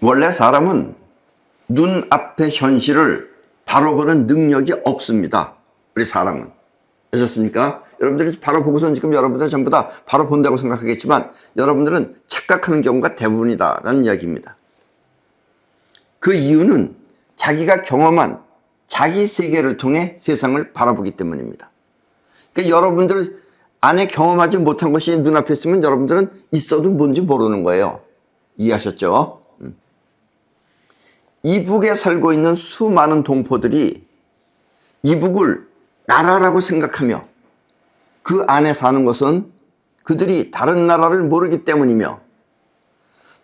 원래 사람은 눈앞의 현실을 바로 보는 능력이 없습니다. 우리 사람은. 아셨습니까? 여러분들이 바로 보고선 지금 여러분들 전부 다 바로 본다고 생각하겠지만 여러분들은 착각하는 경우가 대부분이다라는 이야기입니다. 그 이유는 자기가 경험한 자기 세계를 통해 세상을 바라보기 때문입니다. 그러니까 여러분들 안에 경험하지 못한 것이 눈앞에 있으면 여러분들은 있어도 뭔지 모르는 거예요. 이해하셨죠? 이북에 살고 있는 수많은 동포들이 이북을 나라라고 생각하며 그 안에 사는 것은 그들이 다른 나라를 모르기 때문이며,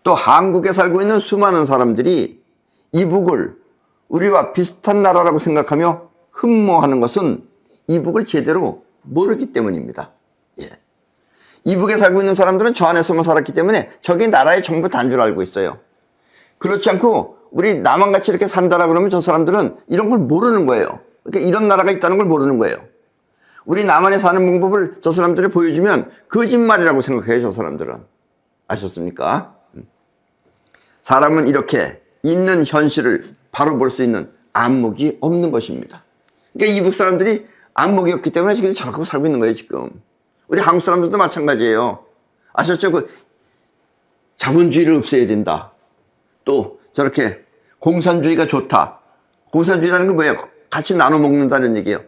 또 한국에 살고 있는 수많은 사람들이 이북을 우리와 비슷한 나라라고 생각하며 흠모하는 것은 이북을 제대로 모르기 때문입니다. 예. 이북에 살고 있는 사람들은 저 안에서만 살았기 때문에 저게 나라의 전부 다인 줄 알고 있어요. 그렇지 않고 우리 남한같이 이렇게 산다라 그러면 저 사람들은 이런 걸 모르는 거예요. 그러니까 이런 나라가 있다는 걸 모르는 거예요. 우리 남한에 사는 방법을 저 사람들이 보여주면 거짓말이라고 생각해요, 저 사람들은. 아셨습니까? 사람은 이렇게 있는 현실을 바로 볼 수 있는 안목이 없는 것입니다. 그러니까 이북 사람들이 안목이 없기 때문에 지금 저렇게 살고 있는 거예요, 지금. 우리 한국 사람들도 마찬가지예요. 아셨죠? 그 자본주의를 없애야 된다. 또 저렇게 공산주의가 좋다. 공산주의라는 건 뭐예요? 같이 나눠 먹는다는 얘기예요.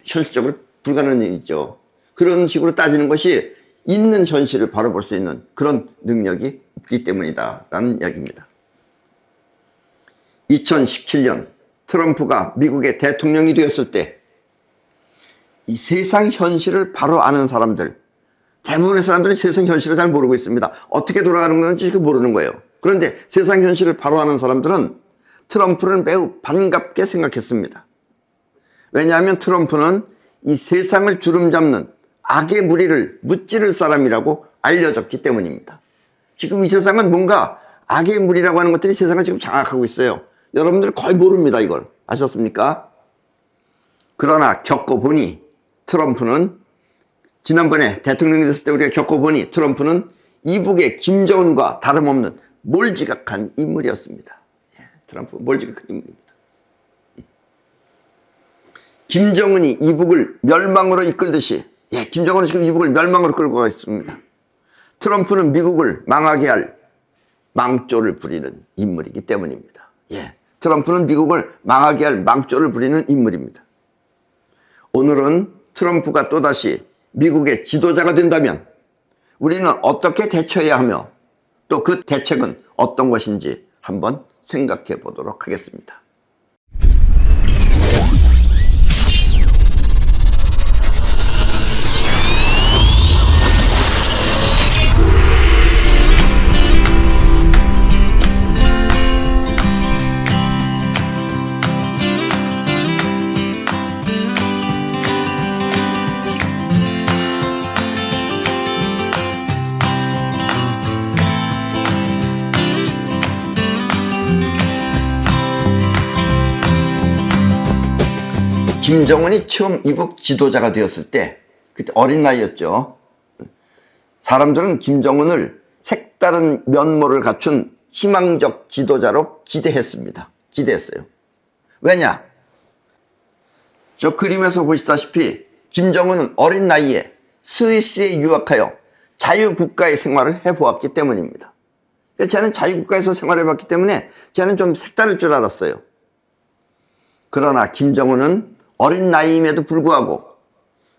현실적으로 불가능한 얘기죠. 그런 식으로 따지는 것이 있는 현실을 바로 볼 수 있는 그런 능력이 없기 때문이다 라는 이야기입니다. 2017년 트럼프가 미국의 대통령이 되었을 때 이 세상 현실을 바로 아는 사람들, 대부분의 사람들이 세상 현실을 잘 모르고 있습니다. 어떻게 돌아가는 건지 지금 모르는 거예요. 그런데 세상 현실을 바로 아는 사람들은 트럼프를 매우 반갑게 생각했습니다. 왜냐하면 트럼프는 이 세상을 주름잡는 악의 무리를 무찌를 사람이라고 알려졌기 때문입니다. 지금 이 세상은 뭔가 악의 무리라고 하는 것들이 세상을 지금 장악하고 있어요. 여러분들 거의 모릅니다, 이걸. 아셨습니까? 그러나 겪어보니 트럼프는, 지난번에 대통령이 됐을 때 우리가 겪어보니 트럼프는 이북의 김정은과 다름없는 몰지각한 인물이었습니다. 트럼프 몰지각한 인물입니다. 김정은이 이북을 멸망으로 이끌듯이, 김정은은 지금 이북을 멸망으로 끌고 가 있습니다. 트럼프는 미국을 망하게 할 망조를 부리는 인물이기 때문입니다. 트럼프는 미국을 망하게 할 망조를 부리는 인물입니다. 오늘은 트럼프가 또다시 미국의 지도자가 된다면 우리는 어떻게 대처해야 하며 또 그 대책은 어떤 것인지 한번 생각해 보도록 하겠습니다. 김정은이 처음 이북 지도자가 되었을 때, 그때 어린 나이였죠. 사람들은 김정은을 색다른 면모를 갖춘 희망적 지도자로 기대했어요. 왜냐? 저 그림에서 보시다시피 김정은은 어린 나이에 스위스에 유학하여 자유국가의 생활을 해보았기 때문입니다. 쟤는 자유국가에서 생활해봤기 때문에 쟤는 좀 색다를 줄 알았어요. 그러나 김정은은 어린 나이임에도 불구하고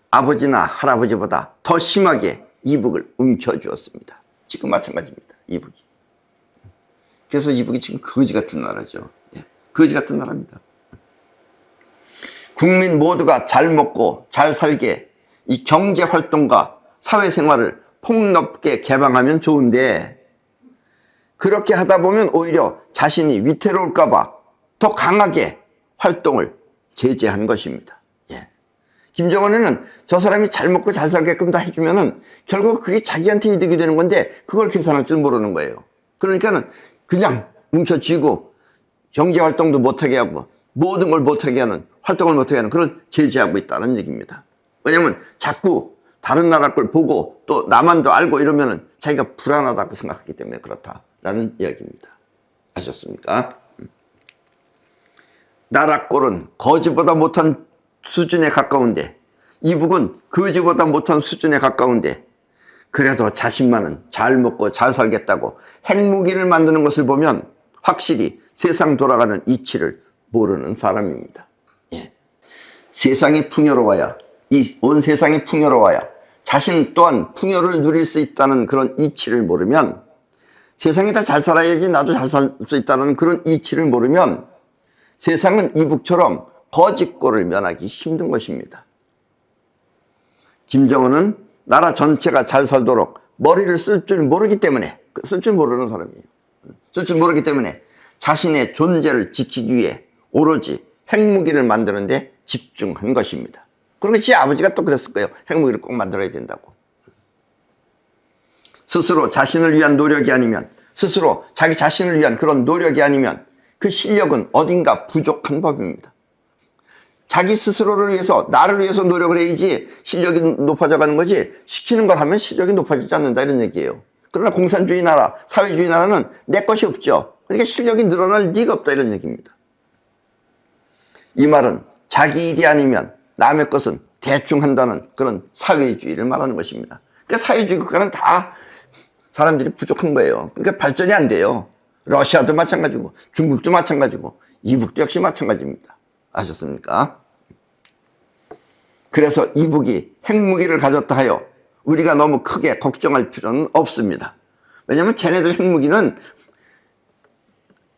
아버지나 할아버지보다 더 심하게 이북을 움켜쥐었습니다. 지금 마찬가지입니다. 이북이. 그래서 이북이 지금 거지 같은 나라죠. 거지 같은 나라입니다. 국민 모두가 잘 먹고 잘 살게 이 경제활동과 사회생활을 폭넓게 개방하면 좋은데, 그렇게 하다 보면 오히려 자신이 위태로울까봐 더 강하게 활동을 제재한 것입니다. 김정은은 저 사람이 잘 먹고 잘 살게끔 다 해주면은 결국 그게 자기한테 이득이 되는 건데 그걸 계산할 줄 모르는 거예요. 그러니까는 그냥 뭉쳐쥐고 경제활동도 못하게 하고 모든 걸 못하게 하는, 활동을 못하게 하는 그런 제재하고 있다는 얘기입니다. 왜냐면 자꾸 다른 나라 걸 보고 또 남한도 알고 이러면은 자기가 불안하다고 생각하기 때문에 그렇다라는 이야기입니다. 아셨습니까? 나라 꼴은 거지보다 못한 수준에 가까운데, 이북은 거지보다 못한 수준에 가까운데, 그래도 자신만은 잘 먹고 잘 살겠다고 핵무기를 만드는 것을 보면 확실히 세상 돌아가는 이치를 모르는 사람입니다. 예. 세상이 풍요로워야, 이 온 세상이 풍요로워야 자신 또한 풍요를 누릴 수 있다는 그런 이치를 모르면, 세상이 다 잘 살아야지 나도 잘 살 수 있다는 그런 이치를 모르면 세상은 이북처럼 거짓골을 면하기 힘든 것입니다. 김정은은 나라 전체가 잘 살도록 머리를 쓸 줄 모르기 때문에, 쓸 줄 모르는 사람이에요. 쓸 줄 모르기 때문에 자신의 존재를 지키기 위해 오로지 핵무기를 만드는 데 집중한 것입니다. 그러니까 지 아버지가 또 그랬을 거예요. 핵무기를 꼭 만들어야 된다고. 스스로 자신을 위한 노력이 아니면, 스스로 자기 자신을 위한 그런 노력이 아니면 그 실력은 어딘가 부족한 법입니다. 자기 스스로를 위해서, 나를 위해서 노력을 해야지 실력이 높아져 가는 거지, 시키는 걸 하면 실력이 높아지지 않는다, 이런 얘기예요. 그러나 공산주의 나라, 사회주의 나라는 내 것이 없죠. 그러니까 실력이 늘어날 리가 없다, 이런 얘기입니다. 이 말은 자기 일이 아니면 남의 것은 대충 한다는 그런 사회주의를 말하는 것입니다. 그러니까 사회주의 국가는 다 사람들이 부족한 거예요. 그러니까 발전이 안 돼요. 러시아도 마찬가지고 중국도 마찬가지고 이북도 역시 마찬가지입니다. 아셨습니까? 그래서 이북이 핵무기를 가졌다 하여 우리가 너무 크게 걱정할 필요는 없습니다. 왜냐하면 쟤네들 핵무기는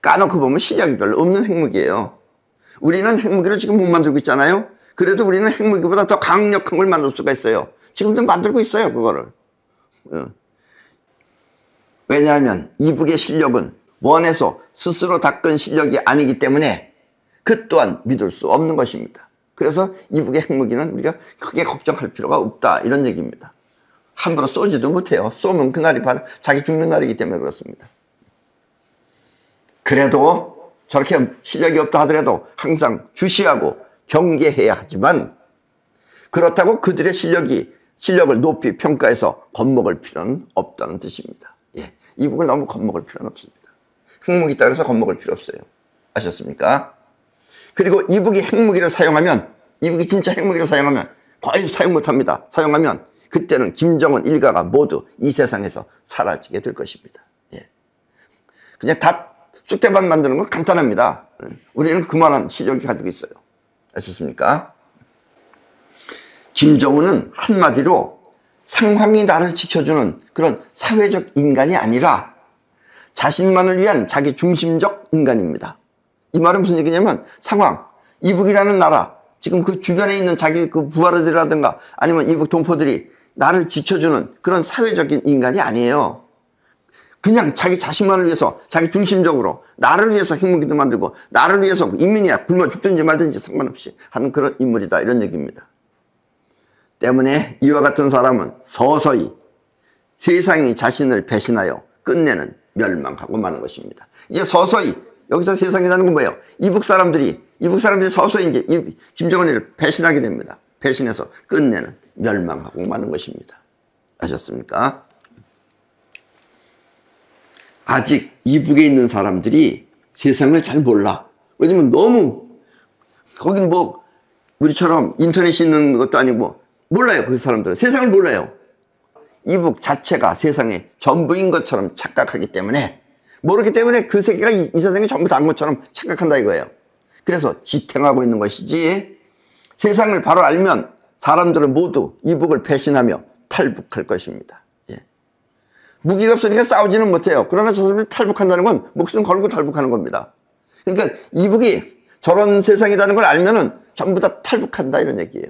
까놓고 보면 실력이 별로 없는 핵무기예요. 우리는 핵무기를 지금 못 만들고 있잖아요. 그래도 우리는 핵무기보다 더 강력한 걸 만들 수가 있어요. 지금도 만들고 있어요, 그거를. 왜냐하면 이북의 실력은 원에서 스스로 닦은 실력이 아니기 때문에 그 또한 믿을 수 없는 것입니다. 그래서 이북의 핵무기는 우리가 크게 걱정할 필요가 없다, 이런 얘기입니다. 함부로 쏘지도 못해요. 쏘면 그날이 바로 자기 죽는 날이기 때문에 그렇습니다. 그래도 저렇게 실력이 없다 하더라도 항상 주시하고 경계해야 하지만, 그렇다고 그들의 실력을 높이 평가해서 겁먹을 필요는 없다는 뜻입니다. 예, 이북을 너무 겁먹을 필요는 없습니다. 핵무기 있다고 해서 겁먹을 필요 없어요. 아셨습니까? 그리고 이북이 핵무기를 사용하면, 이북이 진짜 핵무기를 사용하면 거의 사용 못합니다. 사용하면 그때는 김정은 일가가 모두 이 세상에서 사라지게 될 것입니다. 예. 그냥 다 쑥대밭 만드는 건 간단합니다. 우리는 그만한 실력이 가지고 있어요. 아셨습니까? 김정은은 한마디로 상황이 나를 지켜주는 그런 사회적 인간이 아니라 자신만을 위한 자기 중심적 인간입니다. 이 말은 무슨 얘기냐면, 상황, 이북이라는 나라, 지금 그 주변에 있는 자기 그 부하들이라든가 아니면 이북 동포들이 나를 지켜주는 그런 사회적인 인간이 아니에요. 그냥 자기 자신만을 위해서, 자기 중심적으로 나를 위해서 핵무기도 만들고 나를 위해서 인민이야 굶어 죽든지 말든지 상관없이 하는 그런 인물이다, 이런 얘기입니다. 때문에 이와 같은 사람은 서서히 세상이 자신을 배신하여 끝내는 멸망하고 마는 것입니다. 이제 서서히, 여기서 세상이라는 건 뭐예요? 이북 사람들이 서서히 이제 김정은이를 배신하게 됩니다. 배신해서 끝내는 멸망하고 마는 것입니다. 아셨습니까? 아직 이북에 있는 사람들이 세상을 잘 몰라. 왜냐면 너무, 거긴 뭐 우리처럼 인터넷이 있는 것도 아니고 몰라요. 그 사람들은 세상을 몰라요. 이북 자체가 세상의 전부인 것처럼 착각하기 때문에, 모르기 때문에 그 세계가 이 세상이 전부 다인 것처럼 착각한다 이거예요. 그래서 지탱하고 있는 것이지, 세상을 바로 알면 사람들은 모두 이북을 배신하며 탈북할 것입니다. 예. 무기가 없으니까 싸우지는 못해요. 그러나 저 사람들이 탈북한다는 건 목숨 걸고 탈북하는 겁니다. 그러니까 이북이 저런 세상이라는 걸 알면은 전부 다 탈북한다, 이런 얘기예요.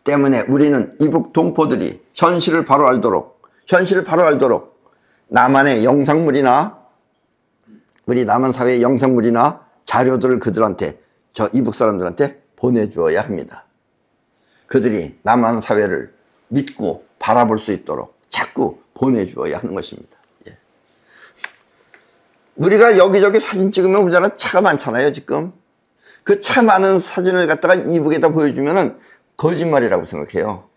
때문에 우리는 이북 동포들이 현실을 바로 알도록 남한의 영상물이나 우리 남한 사회의 영상물이나 자료들을 그들한테, 저 이북 사람들한테 보내주어야 합니다. 그들이 남한 사회를 믿고 바라볼 수 있도록 자꾸 보내주어야 하는 것입니다. 예. 우리가 여기저기 사진 찍으면 우리나라 차가 많잖아요, 지금. 그 차 많은 사진을 갖다가 이북에다 보여주면은 거짓말이라고 생각해요.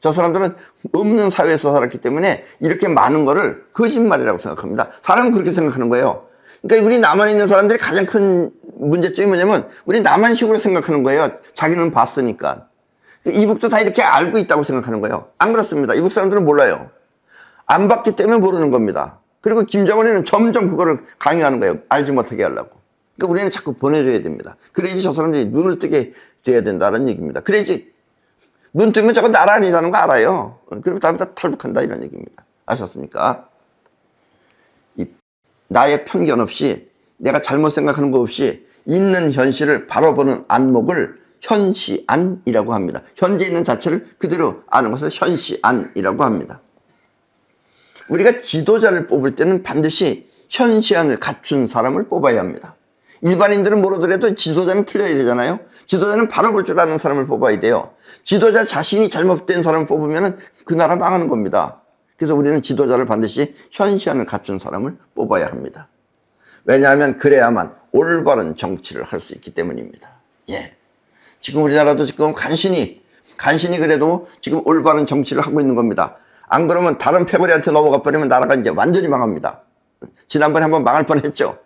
저 사람들은 없는 사회에서 살았기 때문에 이렇게 많은 거를 거짓말이라고 생각합니다. 사람은 그렇게 생각하는 거예요. 그러니까 우리 남한에 있는 사람들이 가장 큰 문제점이 뭐냐면 우리 남한식으로 생각하는 거예요. 자기는 봤으니까. 이북도 다 이렇게 알고 있다고 생각하는 거예요. 안 그렇습니다. 이북 사람들은 몰라요. 안 봤기 때문에 모르는 겁니다. 그리고 김정은이는 점점 그거를 강요하는 거예요. 알지 못하게 하려고. 그러니까 우리는 자꾸 보내줘야 됩니다. 그래야지 저 사람들이 눈을 뜨게 돼야 된다는 얘기입니다. 그래야지 눈 뜨면 저거 나라 아니라는 거 알아요. 그리고 다음에 다 탈북한다 이런 얘기입니다. 아셨습니까? 나의 편견 없이 내가 잘못 생각하는 거 없이 있는 현실을 바라보는 안목을 현시안이라고 합니다. 현재 있는 자체를 그대로 아는 것을 현시안이라고 합니다. 우리가 지도자를 뽑을 때는 반드시 현시안을 갖춘 사람을 뽑아야 합니다. 일반인들은 모르더라도 지도자는 틀려야 되잖아요. 지도자는 바라볼 줄 아는 사람을 뽑아야 돼요. 지도자 자신이 잘못된 사람을 뽑으면 그 나라 망하는 겁니다. 그래서 우리는 지도자를 반드시 현시안을 갖춘 사람을 뽑아야 합니다. 왜냐하면 그래야만 올바른 정치를 할 수 있기 때문입니다. 예. 지금 우리나라도 지금 간신히 그래도 지금 올바른 정치를 하고 있는 겁니다. 안 그러면 다른 패거리한테 넘어가 버리면 나라가 이제 완전히 망합니다. 지난번에 한번 망할 뻔했죠.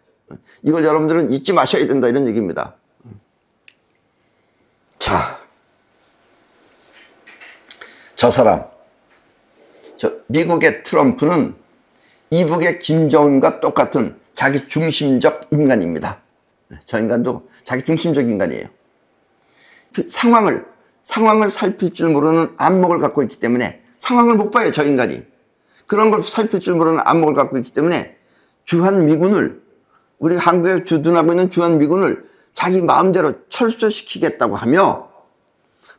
이걸 여러분들은 잊지 마셔야 된다 이런 얘기입니다. 자, 저 사람, 미국의 트럼프는 이북의 김정은과 똑같은 자기 중심적 인간입니다. 저 인간도 자기 중심적 인간이에요. 상황을 살필 줄 모르는 안목을 갖고 있기 때문에 상황을 못 봐요, 저 인간이. 그런 걸 살필 줄 모르는 안목을 갖고 있기 때문에 주한미군을, 우리 한국에 주둔하고 있는 주한미군을 자기 마음대로 철수시키겠다고 하며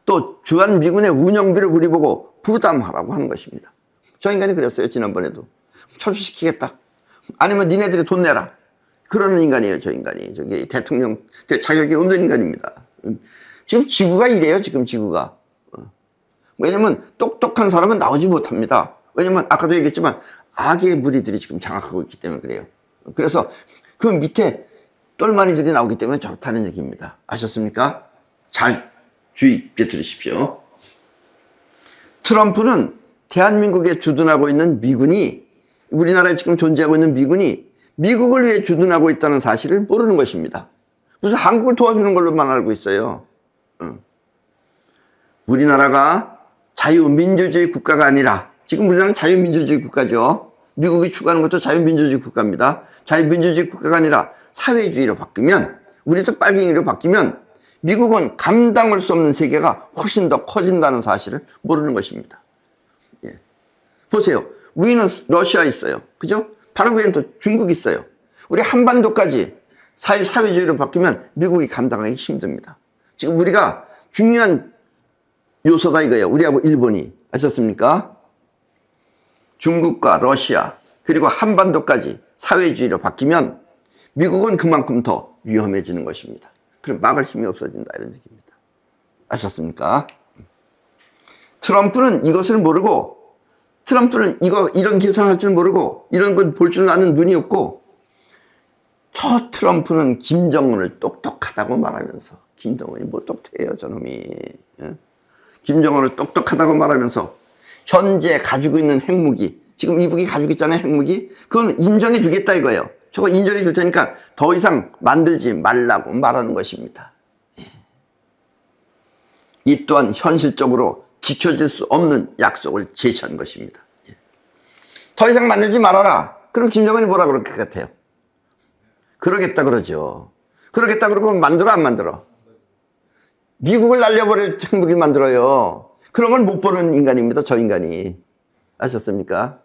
또 주한미군의 운영비를 우리 보고 부담하라고 하는 것입니다. 저 인간이 그랬어요, 지난번에도. 철수시키겠다. 아니면 니네들이 돈 내라. 그러는 인간이에요, 저 인간이. 저기 대통령 자격이 없는 인간입니다. 지금 지구가 이래요, 지금 지구가. 왜냐면 똑똑한 사람은 나오지 못합니다. 왜냐면 아까도 얘기했지만 악의 무리들이 지금 장악하고 있기 때문에 그래요. 그래서 그 밑에 똘마니들이 나오기 때문에 좋다는 얘기입니다. 아셨습니까? 잘 주의 깊게 들으십시오. 트럼프는 대한민국에 주둔하고 있는 미군이, 우리나라에 지금 존재하고 있는 미군이 미국을 위해 주둔하고 있다는 사실을 모르는 것입니다. 무슨 한국을 도와주는 걸로만 알고 있어요. 우리나라가 자유민주주의 국가가 아니라, 지금 우리나라는 자유민주주의 국가죠. 미국이 추구하는 것도 자유민주주의 국가입니다. 자유민주주의 국가가 아니라 사회주의로 바뀌면, 우리도 빨갱이로 바뀌면 미국은 감당할 수 없는 세계가 훨씬 더 커진다는 사실을 모르는 것입니다. 예. 보세요. 위는 러시아 있어요. 그죠? 바로 위에는 또 중국이 있어요. 우리 한반도까지 사회주의로 바뀌면 미국이 감당하기 힘듭니다. 지금 우리가 중요한 요소다 이거예요. 우리하고 일본이. 아셨습니까? 중국과 러시아 그리고 한반도까지 사회주의로 바뀌면 미국은 그만큼 더 위험해지는 것입니다. 그럼 막을 힘이 없어진다 이런 얘기입니다. 아셨습니까? 트럼프는 이것을 모르고, 트럼프는 이런 계산할 줄 모르고 이런 걸 볼 줄 아는 눈이 없고, 저 트럼프는 김정은을 똑똑하다고 말하면서, 김정은이 뭐 똑똑해요 저놈이. 예? 김정은을 똑똑하다고 말하면서 현재 가지고 있는 핵무기, 지금 이북이 가지고 있잖아요 핵무기, 그건 인정해 주겠다 이거예요. 저거 인정해 줄 테니까 더 이상 만들지 말라고 말하는 것입니다. 예. 이 또한 현실적으로 지켜질 수 없는 약속을 제시한 것입니다. 예. 더 이상 만들지 말아라. 그럼 김정은이 뭐라 그럴 것 같아요? 그러겠다 그러죠. 그러겠다 그러면 만들어 안 만들어? 미국을 날려버릴 핵무기를 만들어요. 그러면 못 보는 인간입니다, 저 인간이. 아셨습니까?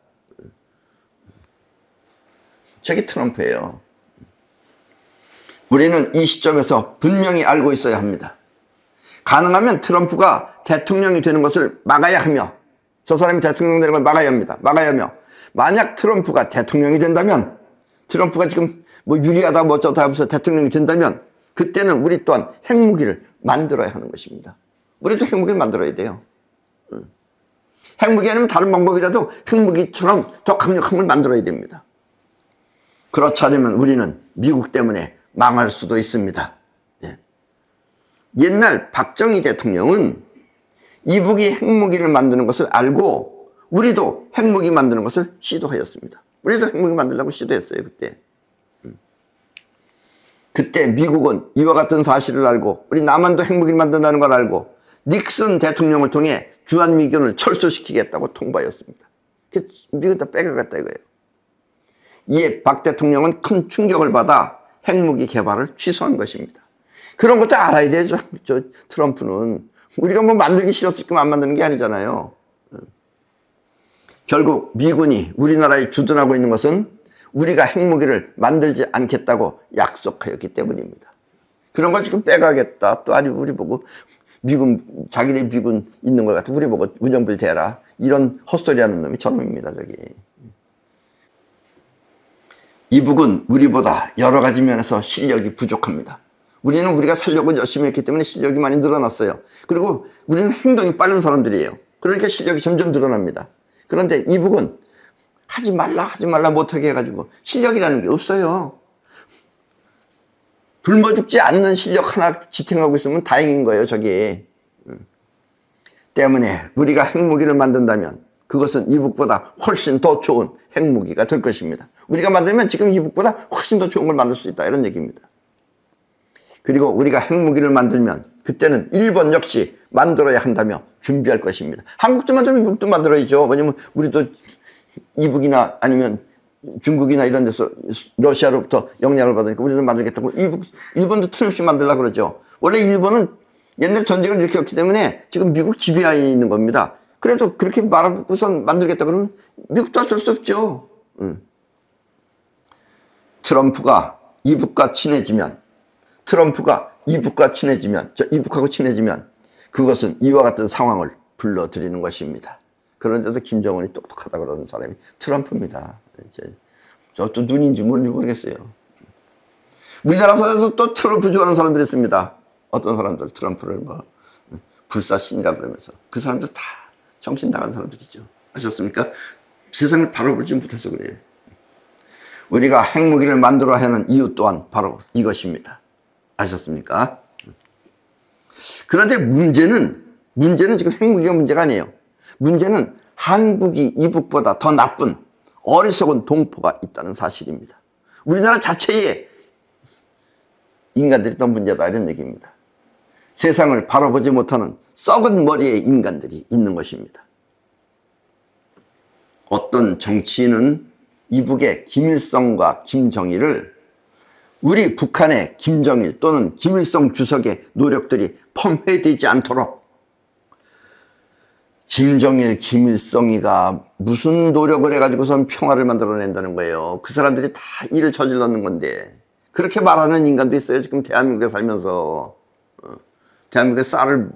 저게 트럼프예요. 우리는 이 시점에서 분명히 알고 있어야 합니다. 가능하면 트럼프가 대통령이 되는 것을 막아야 하며, 저 사람이 대통령 되는 걸 막아야 합니다. 막아야 하며, 만약 트럼프가 대통령이 된다면, 트럼프가 지금 뭐 유리하다 뭐 어쩌다 하면서 대통령이 된다면, 그때는 우리 또한 핵무기를 만들어야 하는 것입니다. 우리도 핵무기를 만들어야 돼요. 핵무기 아니면 다른 방법이라도 핵무기처럼 더 강력한 걸 만들어야 됩니다. 그렇지 않으면 우리는 미국 때문에 망할 수도 있습니다. 예. 옛날 박정희 대통령은 이북이 핵무기를 만드는 것을 알고 우리도 핵무기 만드는 것을 시도하였습니다. 우리도 핵무기 만들려고 시도했어요, 그때. 그때 미국은 이와 같은 사실을 알고 우리 남한도 핵무기를 만든다는 걸 알고 닉슨 대통령을 통해 주한미군을 철수시키겠다고 통보하였습니다. 미국은 다 빼가겠다 이거예요. 이에 박 대통령은 큰 충격을 받아 핵무기 개발을 취소한 것입니다. 그런 것도 알아야 되죠. 트럼프는 우리가 뭐 만들기 싫었으니까 안 만드는 게 아니잖아요. 결국 미군이 우리나라에 주둔하고 있는 것은 우리가 핵무기를 만들지 않겠다고 약속하였기 때문입니다. 그런 걸 지금 빼가겠다. 또 아니 우리 보고 미군 자기네 미군 있는 걸 갖고 우리 보고 운영부를 대라. 이런 헛소리하는 놈이 저놈입니다. 저기. 이북은 우리보다 여러 가지 면에서 실력이 부족합니다. 우리는 우리가 살려고 열심히 했기 때문에 실력이 많이 늘어났어요. 그리고 우리는 행동이 빠른 사람들이에요. 그러니까 실력이 점점 늘어납니다. 그런데 이북은 하지 말라 못하게 해가지고 실력이라는 게 없어요. 굶어 죽지 않는 실력 하나 지탱하고 있으면 다행인 거예요, 저게. 때문에 우리가 핵무기를 만든다면 그것은 이북보다 훨씬 더 좋은 핵무기가 될 것입니다. 우리가 만들면 지금 이북보다 훨씬 더 좋은 걸 만들 수 있다, 이런 얘기입니다. 그리고 우리가 핵무기를 만들면 그때는 일본 역시 만들어야 한다며 준비할 것입니다. 한국도 만들면 이북도 만들어야죠. 왜냐면 우리도 이북이나 아니면 중국이나 이런 데서 러시아로부터 영향을 받으니까 우리도 만들겠다고 일본도 틀림없이 만들려고 그러죠. 원래 일본은 옛날 전쟁을 일으켰기 때문에 지금 미국 지배하에 있는 겁니다. 그래도 그렇게 말하고선 만들겠다 그러면 미국도 어쩔 수 없죠. 트럼프가 이북과 친해지면 이북하고 친해지면 그것은 이와 같은 상황을 불러들이는 것입니다. 그런데도 김정은이 똑똑하다 그러는 사람이 트럼프입니다. 저또 눈인지 모르겠어요. 우리나라에서도 또 트럼프 좋아하는 사람들이 있습니다. 어떤 사람들 트럼프를 뭐 불사신이라 그러면서 그 사람들 다 정신 나간 사람들이죠. 아셨습니까? 세상을 바라보지 못해서 그래요. 우리가 핵무기를 만들어야 하는 이유 또한 바로 이것입니다. 아셨습니까? 그런데 문제는 지금 핵무기가 문제가 아니에요. 문제는 한국이 이북보다 더 나쁜 어리석은 동포가 있다는 사실입니다. 우리나라 자체에 인간들이 더 문제다, 이런 얘기입니다. 세상을 바라보지 못하는 썩은 머리의 인간들이 있는 것입니다. 어떤 정치인은 이북의 김일성과 김정일을 우리 북한의 김정일 또는 김일성 주석의 노력들이 펌회되지 않도록 김정일, 김일성이가 무슨 노력을 해가지고선 평화를 만들어낸다는 거예요. 그 사람들이 다 일을 저질렀는 건데 그렇게 말하는 인간도 있어요. 지금 대한민국에 살면서. 대한민국에 쌀을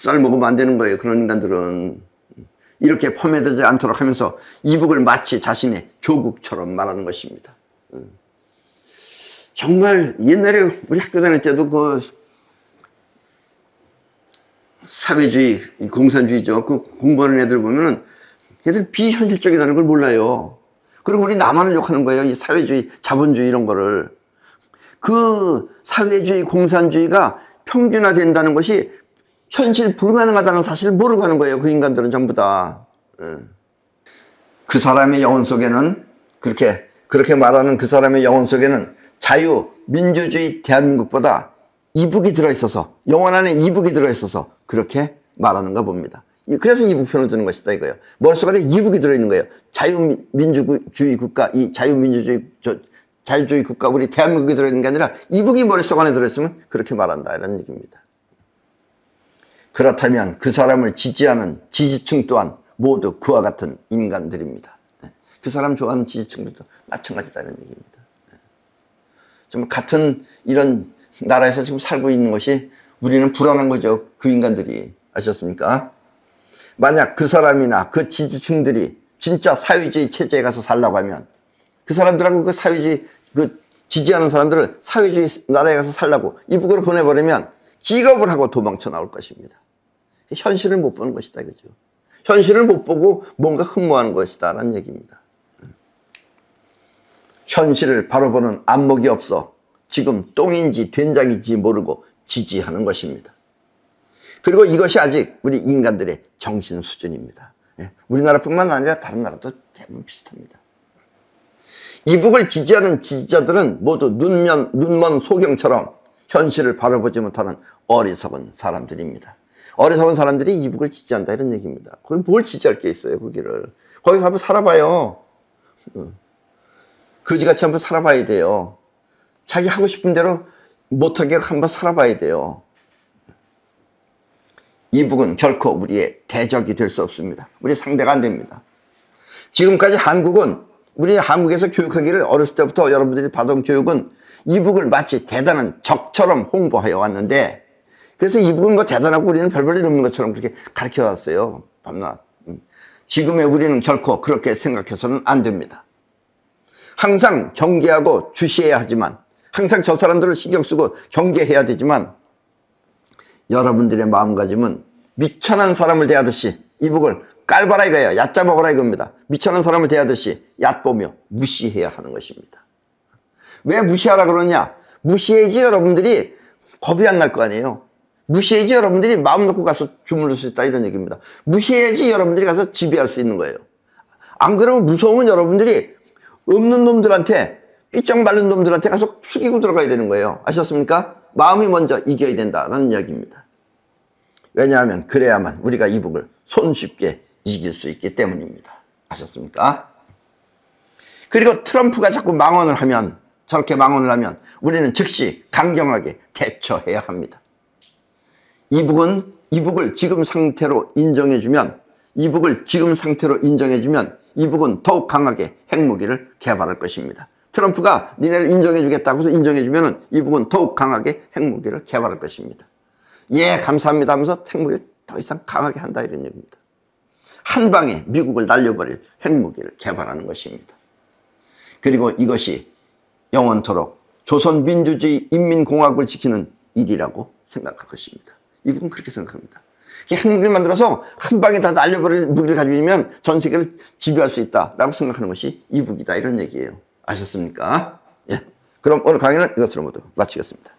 먹으면 안 되는 거예요. 그런 인간들은. 이렇게 펌회되지 않도록 하면서 이북을 마치 자신의 조국처럼 말하는 것입니다. 정말 옛날에 우리 학교 다닐 때도 그 사회주의, 공산주의죠. 그 공부하는 애들 보면은 걔들 비현실적이라는 걸 몰라요. 그리고 우리 남한을 욕하는 거예요. 이 사회주의, 자본주의 이런 거를. 그 사회주의, 공산주의가 평준화된다는 것이 현실 불가능하다는 사실을 모르고 하는 거예요. 그 인간들은 전부 다. 그 사람의 영혼 속에는 그렇게 말하는 그 사람의 영혼 속에는 자유, 민주주의 대한민국보다 이북이 들어있어서, 영혼 안에 이북이 들어있어서 그렇게 말하는가 봅니다. 그래서 이북 편을 드는 것이다 이거예요. 머릿속에 이북이 들어있는 거예요. 자유민주주의 국가, 이 자유주의 국가, 우리 대한민국이 들어있는 게 아니라 이북이 머릿속 안에 들어있으면 그렇게 말한다, 이런 얘기입니다. 그렇다면 그 사람을 지지하는 지지층 또한 모두 그와 같은 인간들입니다. 그 사람 좋아하는 지지층들도 마찬가지다는 얘기입니다. 좀 같은 이런 나라에서 지금 살고 있는 것이 우리는 불안한 거죠. 그 인간들이. 아셨습니까? 만약 그 사람이나 그 지지층들이 진짜 사회주의 체제에 가서 살라고 하면 그 사람들하고 그 사회주의, 그 지지하는 사람들을 사회주의 나라에 가서 살라고 이북으로 보내버리면 기겁을 하고 도망쳐 나올 것입니다. 현실을 못 보는 것이다, 그죠? 현실을 못 보고 뭔가 흠모하는 것이다, 라는 얘기입니다. 현실을 바로 보는 안목이 없어 지금 똥인지 된장인지 모르고 지지하는 것입니다. 그리고 이것이 아직 우리 인간들의 정신 수준입니다. 예, 우리나라뿐만 아니라 다른 나라도 대부분 비슷합니다. 이북을 지지하는 지지자들은 모두 눈먼 소경처럼 현실을 바라보지 못하는 어리석은 사람들입니다. 어리석은 사람들이 이북을 지지한다 이런 얘기입니다. 거기 뭘 지지할 게 있어요, 거기를. 거기서 한번 살아봐요. 거지같이 한번 살아봐야 돼요. 자기 하고 싶은 대로 못하게 한번 살아봐야 돼요. 이북은 결코 우리의 대적이 될 수 없습니다. 우리 상대가 안 됩니다. 지금까지 한국은 우리 한국에서 교육하기를 어렸을 때부터 여러분들이 받아온 교육은 이북을 마치 대단한 적처럼 홍보하여 왔는데, 그래서 이북은 뭐 대단하고 우리는 별 볼 일 없는 것처럼 그렇게 가르쳐 왔어요. 밤낮. 지금의 우리는 결코 그렇게 생각해서는 안 됩니다. 항상 경계하고 주시해야 하지만, 항상 저 사람들을 신경 쓰고 경계해야 되지만, 여러분들의 마음가짐은 미천한 사람을 대하듯이 이북을 깔봐라 이거예요. 얕잡아봐라 이겁니다. 미천한 사람을 대하듯이 얕보며 무시해야 하는 것입니다. 왜 무시하라 그러냐? 무시해야지 여러분들이 겁이 안 날 거 아니에요. 무시해야지 여러분들이 마음 놓고 가서 주물러 수 있다 이런 얘기입니다. 무시해야지 여러분들이 가서 지배할 수 있는 거예요. 안 그러면 무서우면 여러분들이 없는 놈들한테, 삐쩍 마른 놈들한테 가서 숙이고 들어가야 되는 거예요. 아셨습니까? 마음이 먼저 이겨야 된다라는 이야기입니다. 왜냐하면 그래야만 우리가 이북을 손쉽게 이길 수 있기 때문입니다. 아셨습니까? 그리고 트럼프가 자꾸 망언을 하면, 저렇게 망언을 하면 우리는 즉시 강경하게 대처해야 합니다. 이북을 지금 상태로 인정해주면, 이북은 더욱 강하게 핵무기를 개발할 것입니다. 트럼프가 니네를 인정해주겠다고 해서 인정해주면 이북은 더욱 강하게 핵무기를 개발할 것입니다. 예, 감사합니다 하면서 핵무기를 더 이상 강하게 한다 이런 얘기입니다. 한 방에 미국을 날려버릴 핵무기를 개발하는 것입니다. 그리고 이것이 영원토록 조선민주주의 인민공화국을 지키는 일이라고 생각할 것입니다. 이북은 그렇게 생각합니다. 핵무기를 만들어서 한 방에 다 날려버릴 무기를 가지고 있으면 전 세계를 지배할 수 있다라고 생각하는 것이 이북이다 이런 얘기예요. 아셨습니까? 예. 그럼 오늘 강의는 이것으로 모두 마치겠습니다.